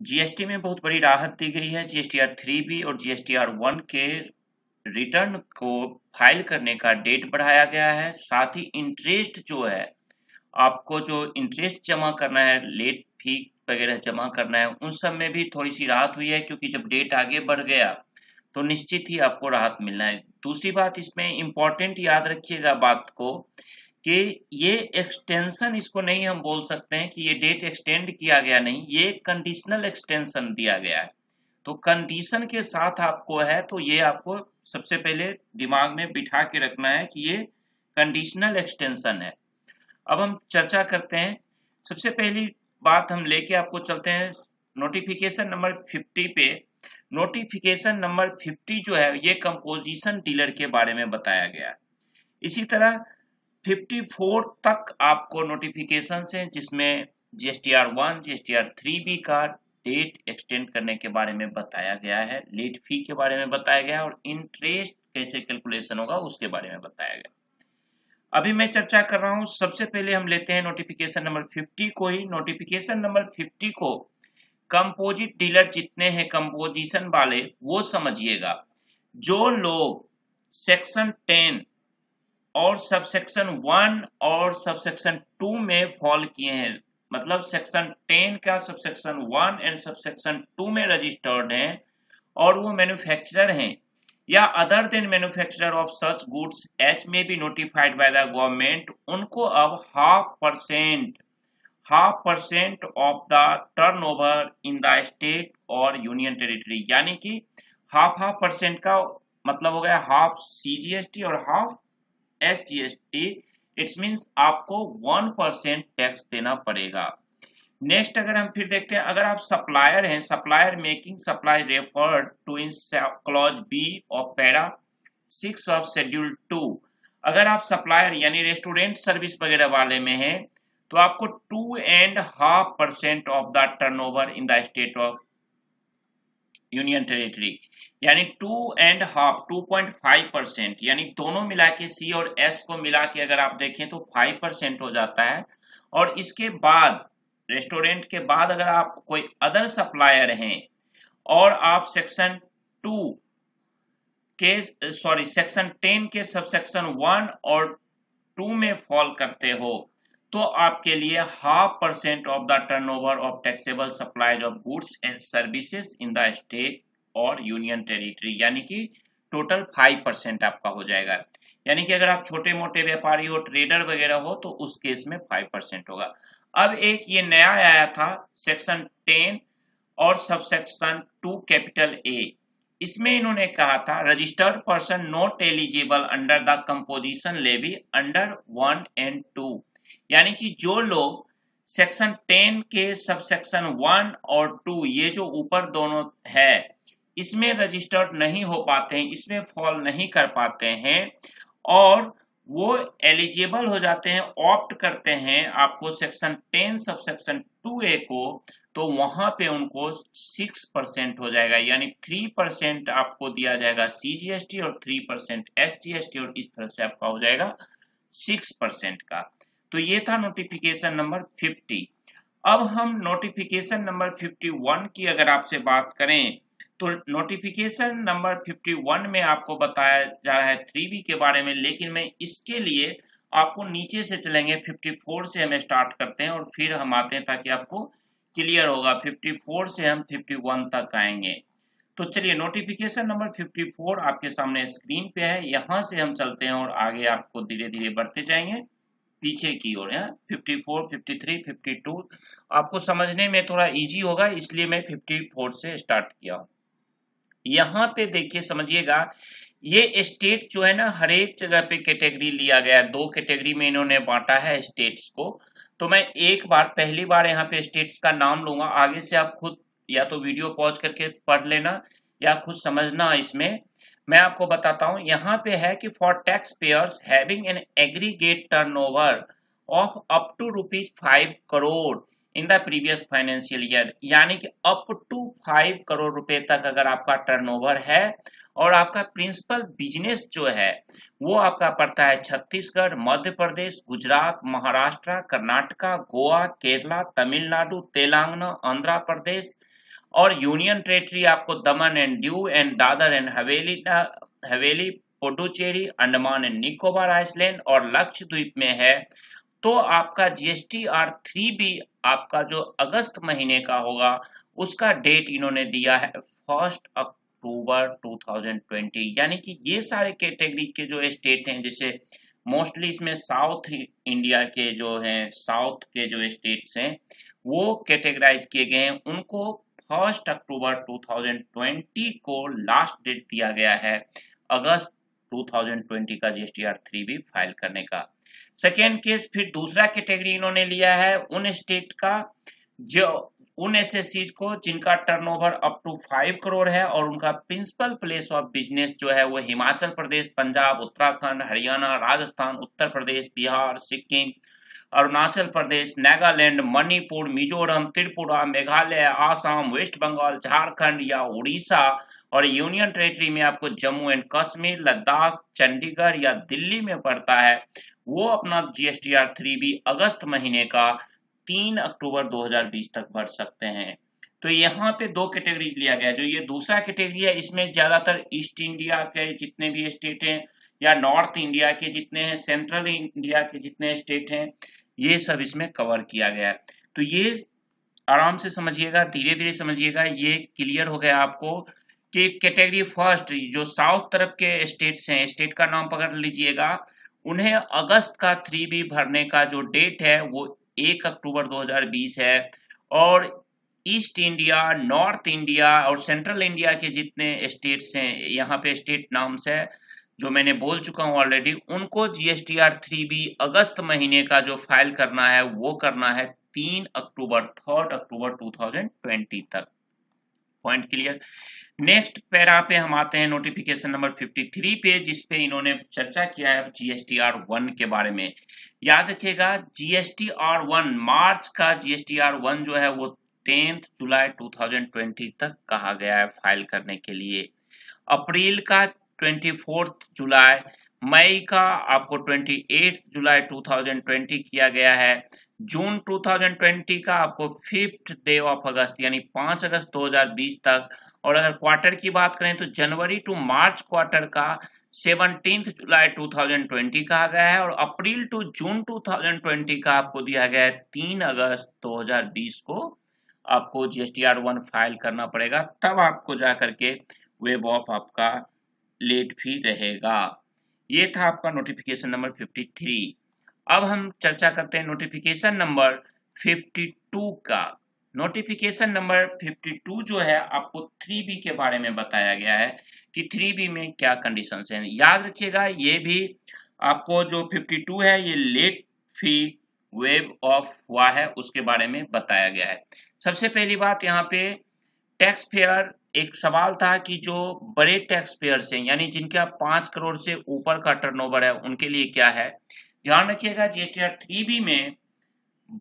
GST में बहुत बड़ी राहत दी गई है। जीएसटीआर 3B और जीएसटीआर 1 के रिटर्न को फाइल करने का डेट बढ़ाया गया है। साथ ही इंटरेस्ट जो है, आपको जो इंटरेस्ट जमा करना है, लेट फी वगैरह जमा करना है, उन सब में भी थोड़ी सी राहत हुई है, क्योंकि जब डेट आगे बढ़ गया तो निश्चित ही आपको राहत मिलना है। दूसरी बात, इसमें इंपॉर्टेंट याद रखिएगा बात को, कि ये एक्सटेंशन इसको नहीं हम बोल सकते हैं कि ये डेट एक्सटेंड किया गया, नहीं, ये कंडीशनल एक्सटेंशन दिया गया है। तो कंडीशन के साथ आपको है, तो ये आपको सबसे पहले दिमाग में बिठा के रखना है कि ये कंडीशनल एक्सटेंशन है। अब हम चर्चा करते हैं। सबसे पहली बात हम लेके आपको चलते हैं नोटिफिकेशन नंबर 50 पे। नोटिफिकेशन नंबर 50 जो है, ये कंपोजिशन डीलर के बारे में बताया गया है। इसी तरह 54 तक आपको नोटिफिकेशन है, जिसमें जीएसटीआर 1, जीएसटीआर 3B का डेट एक्सटेंड करने के बारे में बताया गया है, लेट फी के बारे में बताया गया है, और इंटरेस्ट कैसे कैलकुलेशन होगा उसके बारे में बताया गया। अभी मैं चर्चा कर रहा हूं, सबसे पहले हम लेते हैं नोटिफिकेशन नंबर 50 को ही। नोटिफिकेशन नंबर 50 को कंपोजिट डीलर जितने हैं कंपोजिशन वाले, वो समझिएगा। जो लोग सेक्शन 10 और सबसेक्शन 1 और सबसेक्शन 2 में फॉल किए हैं, मतलब सेक्शन 10 का सबसेक्शन 1 एंड सबसेक्शन 2 में रजिस्टर्ड हैं, और वो मैन्युफैक्चरर हैं, या other than manufacturer of such goods as may be notified by the government, उनको अब 0.5% of the turnover in the state और यूनियन टेरिटरी, यानी कि हाफ परसेंट का मतलब हो गया हाफ सीजीएसटी और हाफ एसजीएसटी। इट्स मीन्स आपको 1% टैक्स देना पड़ेगा। नेक्स्ट अगर हम फिर देखते हैं, अगर आप सप्लायर हैं, supplier making supply referred to in clause B of para 6 of schedule 2, अगर आप सप्लायर यानी रेस्टोरेंट सर्विस वगैरह वाले में हैं, तो आपको 2.5% of the turnover in the state of union territory, यानी 2.5% यानी दोनों मिला के सी और एस को मिला के अगर आप देखें तो 5% हो जाता है। और इसके बाद रेस्टोरेंट के बाद अगर आप कोई अदर सप्लायर हैं और आप सेक्शन 10 के सबसेक्शन 1 और 2 में फॉल करते हो, तो आपके लिए 0.5% of the turnover of taxable supplies of goods and services in the state और यूनियन टेरिटरी, यानी कि टोटल 5% आपका हो जाएगा। यानी कि अगर आप छोटे मोटे व्यापारी हो, ट्रेडर वगैरह हो, तो उस केस में 5% होगा। अब एक ये नया आया था सेक्शन 10 और सबसेक्शन 2 कैपिटल ए, इसमें इन्होंने कहा था registered person not eligible under the composition levy under 1 and 2, यानी कि जो लोग सेक्शन 10 के सबसेक्शन 1 और 2, ये जो ऊपर दोनों है, इसमें रजिस्टर्ड नहीं हो पाते हैं, इसमें फॉल नहीं कर पाते हैं, और वो एलिजिबल हो जाते हैं, ऑप्ट करते हैं आपको सेक्शन 10 सबसेक्शन 2A को, तो वहां पे उनको 6% हो जाएगा, यानी 3% आपको दिया जाएगा सीजीएसटी और 3% एसजीएसटी, और इस तरह से आपका हो जाएगा 6% का। तो ये था नोटिफिकेशन नंबर 50। अब हम नोटिफिकेशन नंबर 51 की अगर आपसे बात करें, तो नोटिफिकेशन नंबर 51 में आपको बताया जा रहा है 3B के बारे में, लेकिन मैं इसके लिए आपको नीचे से चलेंगे, 54 से हम स्टार्ट करते हैं और फिर हम आते हैं, ताकि आपको क्लियर होगा। 54 से हम 51 तक आएंगे। तो चलिए, नोटिफिकेशन नंबर 54 आपके सामने स्क्रीन पे है, यहां से हम चलते हैं और आगे आपको धीरे धीरे बढ़ते जाएंगे पीछे की ओर है। 54, 53, 52 आपको समझने में थोड़ा इजी होगा, इसलिए मैं 54 से स्टार्ट किया हूं। यहाँ पे देखिए, समझिएगा, ये स्टेट जो है ना, हर एक जगह पे कैटेगरी लिया गया है, 2 कैटेगरी में इन्होंने बांटा है स्टेट्स को। तो मैं एक बार पहली बार यहाँ पे स्टेट्स का नाम लूंगा, आगे से आप खुद या तो वीडियो पॉज करके पढ़ लेना या खुद समझना। इसमें मैं आपको बताता हूँ, यहाँ पे है कि for tax payers having an aggregate turnover of up to ₹5 crore in the previous financial year, यानी कि अप टू 5 करोड़ रुपए तक अगर आपका टर्नओवर है, और आपका प्रिंसिपल बिजनेस जो है वो आपका पड़ता है छत्तीसगढ़, मध्य प्रदेश, गुजरात, महाराष्ट्र, कर्नाटका, गोवा, केरला, तमिलनाडु, तेलंगाना, आंध्र प्रदेश, और यूनियन टेरिटरी आपको दमन and Diu and Dadar and Haveli, Puducherry, Andaman and Nicobar Iceland और लक्षद्वीप में है, तो आपका GSTR3 भी आपका जो अगस्त महीने का होगा उसका डेट इन्होंने दिया है 1 अक्टूबर 2020। यानी कि ये सारे कैटेगरी के जो स्टेट हैं, जैसे मोस्टली इसमें साउथ इंडिया के जो हैं, साउथ के जो स्टेट्स हैं वो कैटेगराइज किए गए हैं, उनको 1 अक्टूबर 2020 को लास्ट डेट दिया गया है अगस्त 2020 का GSTR3 भी फाइल करने का। सेकेंड केस, फिर दूसरा कैटेगरी इन्होंने लिया है उन स्टेट का, जो उन एसएससी को जिनका टर्नओवर अप टू 5 करोड़ है और उनका प्रिंसिपल प्लेस ऑफ बिजनेस जो है वो हिमाचल प्रदेश, पंजाब, उत्तराखंड, हरियाणा, राजस्थान, उत्तर प्रदेश, बिहार, सिक्किम, अरुणाचल प्रदेश, नागालैंड, मणिपुर, मिजोरम, त्रिपुरा, मेघालय, आसाम, वेस्ट बंगाल, झारखंड या उड़ीसा, और यूनियन टेरिटरी में आपको जम्मू एंड कश्मीर, लद्दाख, चंडीगढ़ या दिल्ली में पड़ता है, वो अपना GSTR3 भी अगस्त महीने का 3 अक्टूबर 2020 तक भर सकते हैं। तो यहाँ पे दो कैटेगरीज लिया गया। जो ये दूसरा कैटेगरी है इसमें ज्यादातर ईस्ट इंडिया के जितने भी स्टेट हैं या नॉर्थ इंडिया के जितने हैं, सेंट्रल इंडिया के जितने स्टेट हैं, ये सब इसमें कवर किया गया है। तो ये आराम से समझिएगा, धीरे धीरे समझिएगा, ये क्लियर हो गया आपको कि कैटेगरी फर्स्ट जो साउथ तरफ के स्टेट्स हैं, स्टेट का नाम पकड़ लीजिएगा, उन्हें अगस्त का 3B भरने का जो डेट है वो 1 अक्टूबर 2020 है, और ईस्ट इंडिया, नॉर्थ इंडिया और सेंट्रल इंडिया के जितने स्टेट्स हैं, यहाँ पे स्टेट नाम्स है जो मैंने बोल चुका हूँ ऑलरेडी, उनको GSTR3B अगस्त महीने का जो फाइल करना है वो करना है 3 अक्टूबर 2020 तक। Point clear. नेक्स्ट पैरा पे हम आते हैं नोटिफिकेशन नंबर 53 पे, जिसपे इन्होंने चर्चा किया है GSTR1 के बारे में। याद रखिएगा GSTR1 मार्च का GSTR1 जो है वो 10 जुलाई 2020 तक कहा गया है फाइल करने के लिए, अप्रैल का 24 जुलाई, मई का आपको 28 जुलाई 2020 किया गया है, जून 2020 का आपको 5th डे ऑफ अगस्त यानी 5 अगस्त 2020 तक, और अगर क्वार्टर की बात करें तो जनवरी टू मार्च क्वार्टर का 17 जुलाई 2020 कहा गया है, और अप्रैल टू जून 2020 का आपको दिया गया है 3 अगस्त 2020 को आपको GSTR1 फाइल करना पड़ेगा, तब आपको जा करके वेब ऑफ आपका लेट फी रहेगा। ये था आपका नोटिफिकेशन नंबर 53। अब हम चर्चा करते हैं नोटिफिकेशन नंबर 52 का। नोटिफिकेशन नंबर 52 जो है आपको 3B के बारे में बताया गया है कि 3B में क्या कंडीशंस हैं। याद रखिएगा ये भी आपको जो 52 है ये लेट फी वेब ऑफ हुआ है उसके बारे में बताया गया है। सबसे पहली बात यहाँ पे टैक्स पेयर, एक सवाल था कि जो बड़े टैक्स पेयर्स हैं यानी जिनका 5 करोड़ से ऊपर का टर्नओवर है उनके लिए क्या है। ध्यान रखिएगा GSTR3B में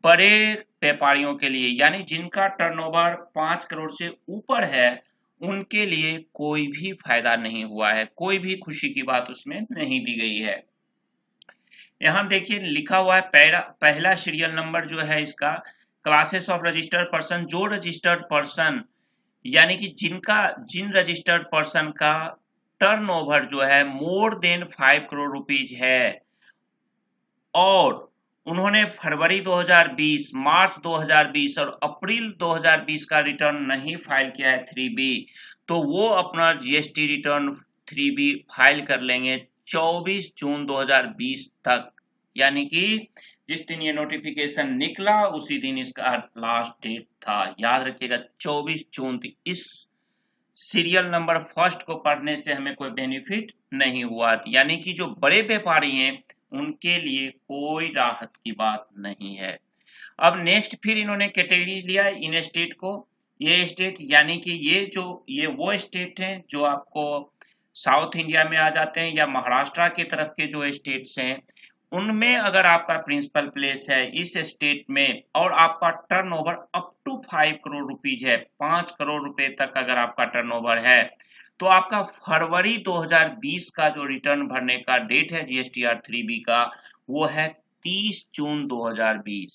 बड़े व्यापारियों के लिए यानी जिनका टर्नओवर 5 करोड़ से ऊपर है उनके लिए कोई भी फायदा नहीं हुआ है, कोई भी खुशी की बात उसमें नहीं दी गई है। यहाँ देखिए लिखा हुआ है पहला सीरियल नंबर जो है इसका, क्लासेस ऑफ रजिस्टर्ड पर्सन, जो रजिस्टर्ड पर्सन यानी कि जिन रजिस्टर्ड पर्सन का टर्नओवर जो है मोर देन 5 करोड़ रुपीज है और उन्होंने फरवरी 2020, मार्च 2020 और अप्रैल 2020 का रिटर्न नहीं फाइल किया है 3B, तो वो अपना GST रिटर्न 3B फाइल कर लेंगे 24 जून 2020 तक, यानी कि जिस दिन ये नोटिफिकेशन निकला उसी दिन इसका लास्ट डेट था। याद रखिएगा 24 जून थी। इस सीरियल नंबर फर्स्ट को पढ़ने से हमें कोई बेनिफिट नहीं हुआ, यानी कि जो बड़े व्यापारी हैं उनके लिए कोई राहत की बात नहीं है। अब नेक्स्ट फिर इन्होंने कैटेगरी लिया इन स्टेट को। ये स्टेट यानी कि ये वो स्टेट हैं जो आपको साउथ इंडिया में आ जाते हैं या महाराष्ट्र के तरफ के जो स्टेट्स हैं, उनमें अगर आपका प्रिंसिपल प्लेस है इस स्टेट में और आपका turnover up to 5 crore rupees है, 5 करोड़ रुपए तक अगर आपका टर्नओवर है, तो आपका फरवरी 2020 का जो रिटर्न भरने का डेट है GSTR3B का वो है 30 जून 2020।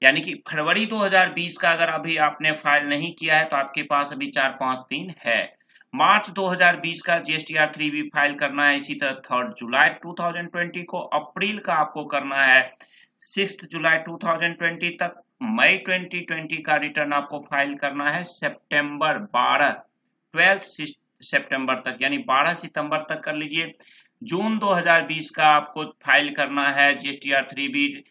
यानी कि फरवरी 2020 का अगर अभी आपने फाइल नहीं किया है तो आपके पास अभी 4-5 दिन है। मार्च 2020 का GSTR 3B फाइल करना है, इसी तरह 3 जुलाई 2020 को। अप्रैल का आपको करना है 6 जुलाई 2020 तक। मई 2020 का रिटर्न आपको फाइल करना है सितंबर 12 सितंबर तक, यानी 12 सितंबर तक कर लीजिए। जून 2020 का आपको फाइल करना है GSTR 3B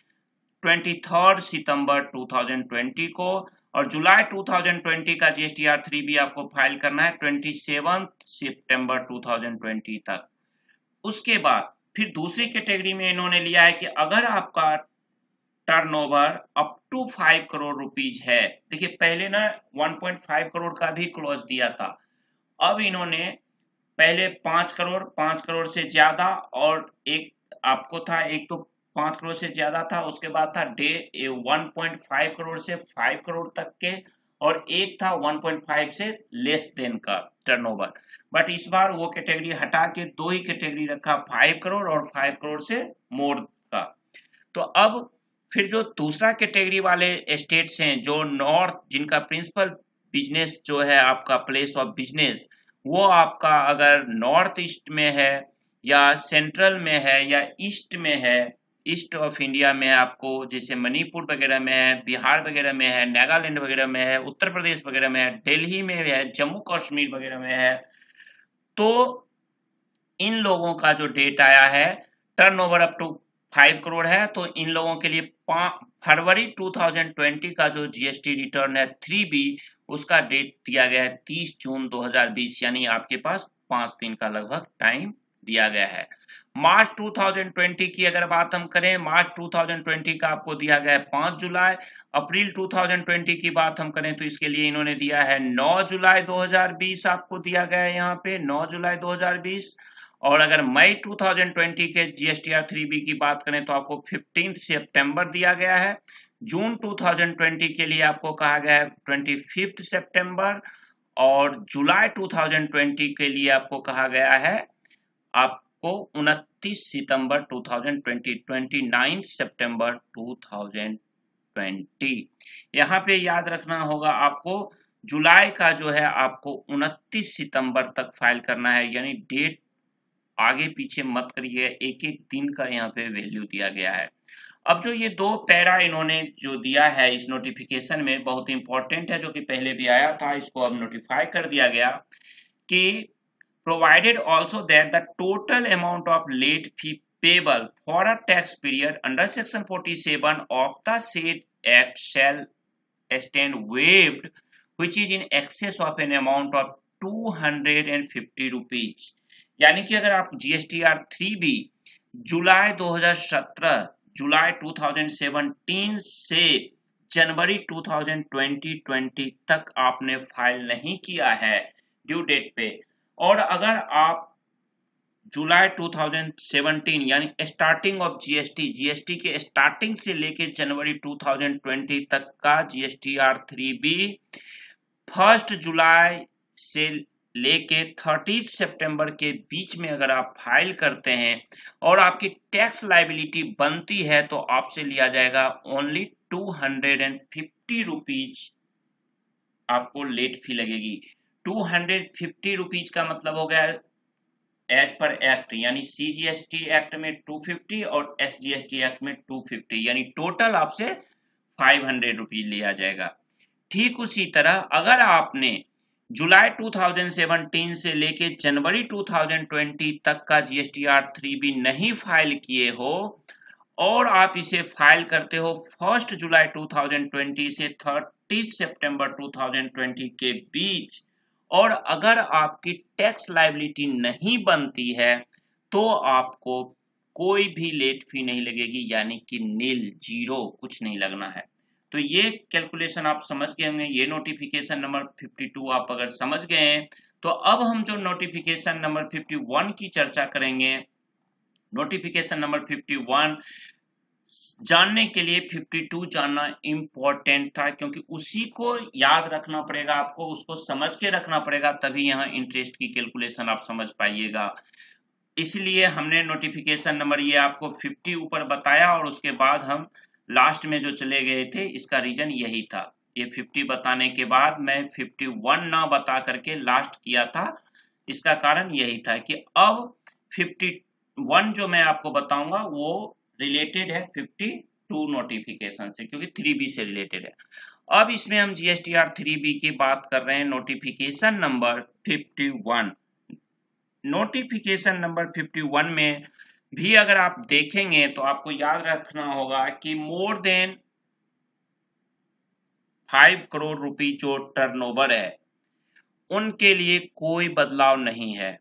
23 सितंबर 2020 को, और जुलाई 2020 का GSTR 3B आपको फाइल करना है 27 सितंबर 2020 तक। उसके बाद फिर दूसरी कैटेगरी में इन्होंने लिया है कि अगर आपका turnover up to 5 crore rupees है। देखिए पहले ना 1.5 करोड़ का भी क्लोज दिया था, अब इन्होंने पहले 5 करोड़ से ज्यादा, और एक आपको था, एक तो 5 करोड़ से ज्यादा था, उसके बाद था 1.5 करोड़ से 5 करोड़ तक के, और एक था 1.5 से लेस देन का टर्नओवर। बट इस बार वो कैटेगरी हटा के दो ही कैटेगरी रखा, 5 करोड़ और 5 करोड़ से मोर का। तो अब फिर जो दूसरा कैटेगरी वाले स्टेट्स हैं जो नॉर्थ, जिनका प्रिंसिपल बिजनेस जो है आपका प्लेस ऑफ बिजनेस, वो आपका अगर नॉर्थ ईस्ट में है या सेंट्रल में है या ईस्ट में है, ईस्ट ऑफ इंडिया में आपको जैसे मणिपुर वगैरह में है, बिहार वगैरह में है, नागालैंड वगैरह में है, उत्तर प्रदेश वगैरह में है, दिल्ली में है, जम्मू कश्मीर वगैरह में है, तो इन लोगों का जो डेट आया है टर्नओवर अप टू 5 करोड़ है, तो इन लोगों के लिए फरवरी 2020 का जो जीएसटी रिटर्न है 3B, उसका डेट दिया गया है 30 जून 2020, यानी आपके पास 5 दिन का लगभग टाइम दिया गया है। मार्च 2020 की अगर बात हम करें, मार्च 2020 का आपको दिया गया है 5 जुलाई। अप्रैल 2020 की बात हम करें तो इसके लिए इन्होंने दिया है 9 जुलाई 2020, आपको दिया गया है यहाँ पे 9 जुलाई 2020। और अगर मई 2020 के GSTR 3B की बात करें तो आपको 15 सितंबर दिया गया है। जून 2020 के लिए आपको कहा गया है 25 सितंबर, और जुलाई 2020 के लिए आपको कहा गया है आपको 29 सितंबर 2020, 29 सितंबर 2020। यहाँ पे याद रखना होगा आपको, जुलाई का जो है आपको 29 सितंबर तक फाइल करना है, यानी डेट आगे पीछे मत करिए, एक एक दिन का यहाँ पे वैल्यू दिया गया है। अब जो ये दो पैरा इन्होंने जो दिया है इस नोटिफिकेशन में बहुत इंपॉर्टेंट है, जो कि पहले भी आया था, इसको अब नोटिफाई कर दिया गया कि provided also that the total amount of late fee payable for a tax period under section 47 of the said act shall stand waived which is in excess of an amount of 250 rupees। यानी कि अगर आप GSTR 3B जुलाई 2017, जुलाई 2017 से जनवरी 2020 तक आपने file नहीं किया है ड्यू डेट पे, और अगर आप जुलाई 2017 यानी स्टार्टिंग ऑफ जीएसटी के स्टार्टिंग से लेके जनवरी 2020 तक का GSTR 3B 1 जुलाई से लेके 30 सितंबर के बीच में अगर आप फाइल करते हैं और आपकी टैक्स लायबिलिटी बनती है तो आपसे लिया जाएगा ओनली 250 रुपीज, आपको लेट फी लगेगी। 250 रुपीज का मतलब हो गया एज पर एक्ट, यानी CGST एक्ट में 250 और SGST एक्ट में 250, यानी टोटल आपसे 500 रुपीज लिया जाएगा। ठीक उसी तरह अगर आपने जुलाई 2017 से लेके जनवरी 2020 तक का GSTR 3B नहीं फाइल किए हो और आप इसे फाइल करते हो 1 जुलाई 2020 से 30 सितंबर 2020 के बीच, और अगर आपकी टैक्स लायबिलिटी नहीं बनती है तो आपको कोई भी लेट फी नहीं लगेगी, यानी कि नील, जीरो, कुछ नहीं लगना है। तो ये कैलकुलेशन आप समझ गए होंगे। ये नोटिफिकेशन नंबर 52 आप अगर समझ गए हैं तो अब हम जो नोटिफिकेशन नंबर 51 की चर्चा करेंगे। नोटिफिकेशन नंबर 51 जानने के लिए 52 जानना इंपॉर्टेंट था, क्योंकि उसी को याद रखना पड़ेगा आपको, उसको समझ के रखना पड़ेगा, तभी यहाँ इंटरेस्ट की कैलकुलेशन आप समझ पाइएगा। इसलिए हमने नोटिफिकेशन नंबर ये आपको 50 ऊपर बताया और उसके बाद हम लास्ट में जो चले गए थे, इसका रीजन यही था। ये 50 बताने के बाद मैं 51 ना बता करके लास्ट किया था, इसका कारण यही था कि अब 51 जो मैं आपको बताऊंगा वो रिलेटेड है 52 नोटिफिकेशन से, क्योंकि 3B से रिलेटेड है। अब इसमें हम GSTR 3B की बात कर रहे हैं, नोटिफिकेशन नंबर 51। नोटिफिकेशन नंबर 51 में भी अगर आप देखेंगे तो आपको याद रखना होगा कि मोर देन 5 करोड़ रुपए जो टर्नओवर है उनके लिए कोई बदलाव नहीं है।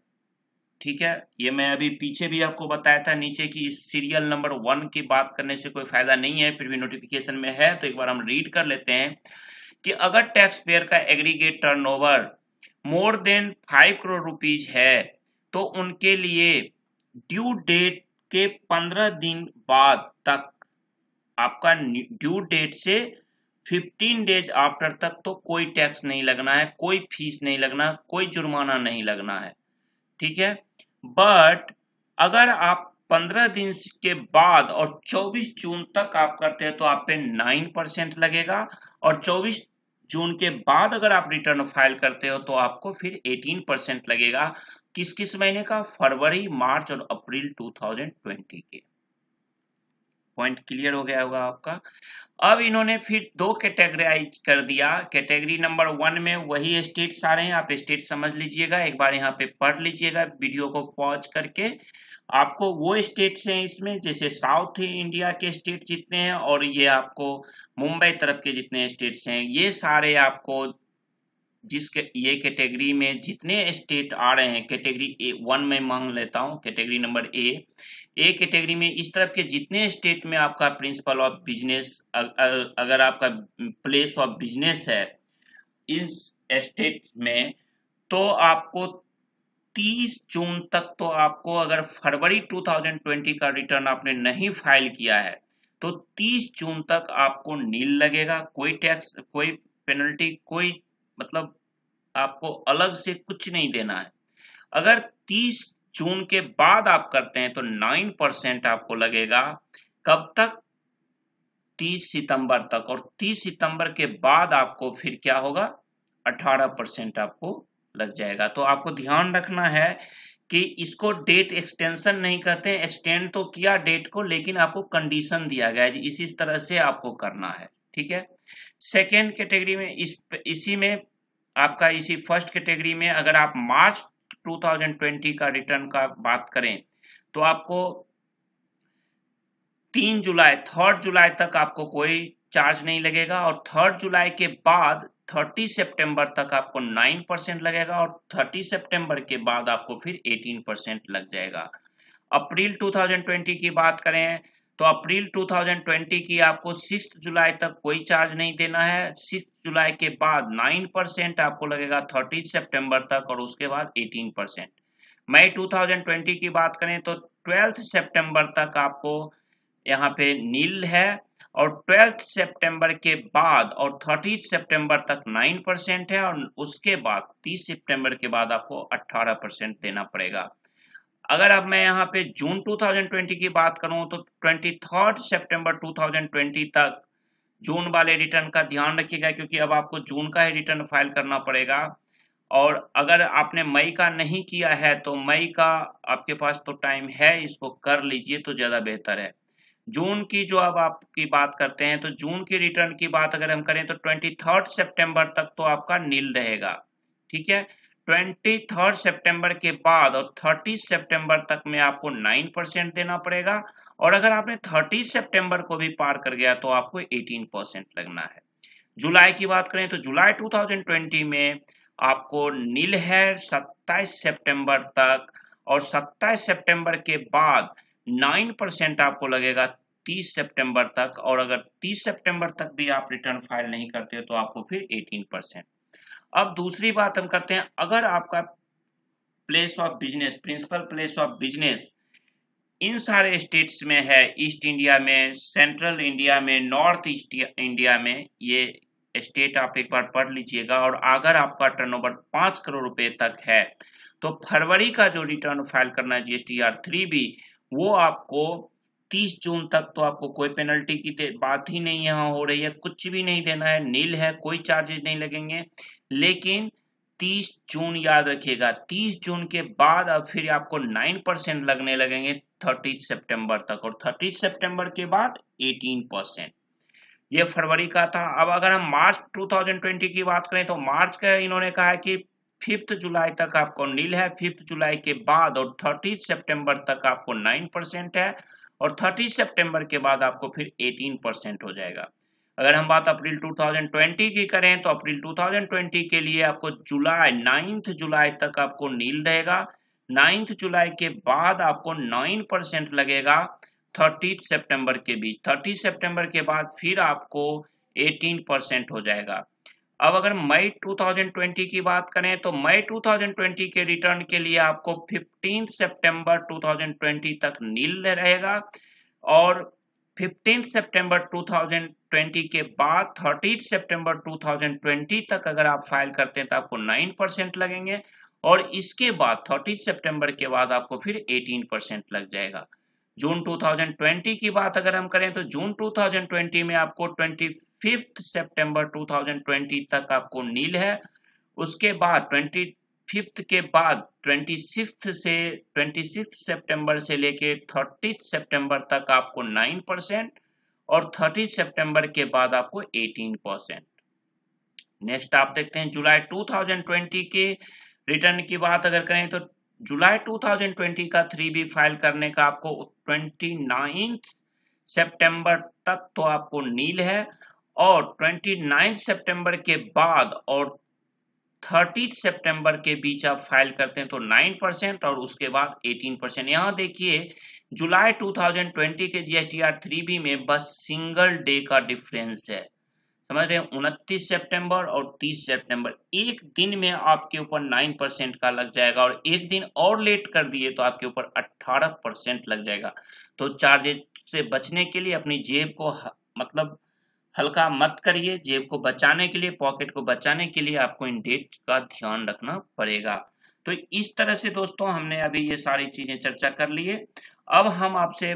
ठीक है, ये मैं अभी पीछे भी आपको बताया था नीचे की इस सीरियल नंबर 1 की बात करने से कोई फायदा नहीं है, फिर भी नोटिफिकेशन में है तो एक बार हम रीड कर लेते हैं कि अगर टैक्स पेयर का aggregate turnover more than 5 crore rupees है तो उनके लिए ड्यू डेट के 15 दिन बाद तक, आपका ड्यू डेट से 15 डेज आफ्टर तक तो कोई टैक्स नहीं लगना है, कोई फीस नहीं लगना, कोई जुर्माना नहीं लगना है। ठीक है, बट अगर आप 15 दिन के बाद और 24 जून तक आप करते हैं तो आप पे 9% लगेगा, और 24 जून के बाद अगर आप रिटर्न फाइल करते हो तो आपको फिर 18% लगेगा। किस किस महीने का? फरवरी, मार्च और अप्रैल 2020 के। पॉइंट क्लियर हो गया होगा आपका। अब इन्होंने फिर दो कैटेगराइज कर दिया। कैटेगरी नंबर 1 में वही स्टेट्स आ रहे हैं, आप स्टेट समझ लीजिएगा, एक बार यहाँ पे पढ़ लीजिएगा वीडियो को पॉज करके। आपको वो स्टेट्स हैं इसमें, जैसे साउथ इंडिया के स्टेट जितने हैं और ये आपको मुंबई तरफ के जितने स्टेट्स हैं, ये सारे आपको ये कैटेगरी में जितने स्टेट आ रहे हैं, कैटेगरी 1 में मांग लेता हूं, कैटेगरी नंबर ए कैटेगरी में इस तरफ के जितने स्टेट में आपका प्रिंसिपल ऑफ बिजनेस, अगर आपका प्लेस ऑफ बिजनेस है इस स्टेट में, तो आपको 30 जून तक, तो आपको अगर फरवरी 2020 का रिटर्न आपने नहीं फाइल किया है तो 30 जून तक आपको नील लगेगा, कोई टैक्स, कोई पेनल्टी, कोई मतलब आपको अलग से कुछ नहीं देना है। अगर 30 जून के बाद आप करते हैं तो 9% आपको लगेगा। कब तक? 30 सितंबर तक। और 30 सितंबर के बाद आपको फिर क्या होगा? 18% आपको लग जाएगा। तो आपको ध्यान रखना है कि इसको डेट एक्सटेंशन नहीं कहते हैं, एक्सटेंड तो किया डेट को, लेकिन आपको कंडीशन दिया गया है, इसी तरह से आपको करना है। ठीक है, सेकेंड कैटेगरी में इसी में आपका इसी फर्स्ट कैटेगरी में अगर आप मार्च 2020 का रिटर्न का बात करें तो आपको 3 जुलाई तक आपको कोई चार्ज नहीं लगेगा, और 3 जुलाई के बाद 30 सितंबर तक आपको 9% लगेगा, और 30 सितंबर के बाद आपको फिर 18% लग जाएगा। अप्रैल 2020 की बात करें तो अप्रैल 2020 की आपको 6 जुलाई तक कोई चार्ज नहीं देना है। 6 जुलाई के बाद 9% आपको लगेगा 30 सितंबर तक, और उसके बाद 18%। मई 2020 की बात करें तो 12 सितंबर तक आपको यहाँ पे नील है, और 12 सितंबर के बाद और 30 सितंबर तक 9% है, और उसके बाद 30 सितंबर के बाद आपको 18% देना पड़ेगा। अगर अब मैं यहाँ पे जून 2020 की बात करूं तो 23 सितंबर 2020 तक जून वाले रिटर्न का ध्यान रखिएगा, क्योंकि अब आपको जून का ही रिटर्न फाइल करना पड़ेगा। और अगर आपने मई का नहीं किया है तो मई का आपके पास तो टाइम है, इसको कर लीजिए तो ज्यादा बेहतर है। जून की जो अब आपकी बात करते हैं तो जून की रिटर्न की बात अगर हम करें तो 23 सितंबर तक तो आपका नील रहेगा। ठीक है, 23 सितंबर के बाद और 30 सितंबर तक में आपको 9% देना पड़ेगा, और अगर आपने 30 सितंबर को भी पार कर गया तो आपको 18% लगना है। जुलाई की बात करें तो जुलाई 2020 में आपको नील है 27 सितंबर तक, और 27 सितंबर के बाद 9% आपको लगेगा 30 सितंबर तक, और अगर 30 सितंबर तक भी आप रिटर्न फाइल नहीं करते तो आपको फिर 18%। अब दूसरी बात हम करते हैं, अगर आपका place of business, principal place of business इन सारे स्टेट्स में है, ईस्ट इंडिया में, सेंट्रल इंडिया में, नॉर्थ ईस्ट इंडिया में, ये स्टेट आप एक बार पढ़ लीजिएगा। और अगर आपका टर्नओवर 5 करोड़ रुपए तक है तो फरवरी का जो रिटर्न फाइल करना है GSTR 3B, वो आपको 30 जून तक तो आपको कोई पेनल्टी की बात ही नहीं यहाँ हो रही है, कुछ भी नहीं देना है, नील है, कोई चार्जेस नहीं लगेंगे। लेकिन 30 जून याद रखिएगा, 30 जून के बाद अब फिर आपको 9% लगने लगेंगे 30 सितंबर तक, और 30 सितंबर के बाद 18%। ये फरवरी का था। अब अगर हम मार्च 2020 की बात करें तो मार्च का इन्होंने कहा है कि 5 जुलाई तक आपको नील है, 5 जुलाई के बाद और 30 सितंबर तक आपको 9% है, और 30 सितंबर के बाद आपको फिर 18% हो जाएगा। अगर हम बात अप्रैल 2020 की करें तो अप्रैल 2020 के लिए आपको जुलाई 9 जुलाई तक आपको नील रहेगा, 9 जुलाई के बाद आपको 9% लगेगा 30 सितंबर के बीच, 30 सितंबर के बाद फिर आपको 18% हो जाएगा। अब अगर मई 2020 की बात करें तो मई 2020 के रिटर्न के लिए आपको 15 सितंबर 2020 तक नील रहेगा, और 15 सितंबर 2020 के बाद 30 सितंबर 2020 तक अगर आप फाइल करते हैं तो आपको 9% लगेंगे, और इसके बाद 30 सितंबर के बाद आपको फिर 18% लग जाएगा। जून 2020 की बात अगर हम करें तो जून 2020 में आपको 25 सितंबर 2020 तक आपको नील है, उसके बाद 25 के बाद 26 सितंबर से लेके 30 सितंबर तक आपको 9%, और 30 सितंबर के बाद आपको 18%। नेक्स्ट आप देखते हैं जुलाई 2020 के रिटर्न की बात अगर करें तो जुलाई 2020 का 3B फाइल करने का आपको 29 सितंबर तक तो आपको नील है, और 29 सितंबर के बाद और 30 सितंबर के बीच आप फाइल करते हैं तो 9%, और उसके बाद 18%। यहाँ देखिए जुलाई 2020 के GSTR 3B में बस सिंगल डे का डिफरेंस है, समझ रहे हैं, 29 सितंबर और 30 सितंबर, एक दिन में आपके ऊपर 9% का लग जाएगा, और एक दिन और लेट कर दिए तो आपके ऊपर 18% लग जाएगा। तो चार्जेस से बचने के लिए अपनी जेब को मतलब हल्का मत करिए, जेब को बचाने के लिए, पॉकेट को बचाने के लिए आपको इन डेट का ध्यान रखना पड़ेगा। तो इस तरह से दोस्तों हमने अभी ये सारी चीजें चर्चा कर लिए। अब हम आपसे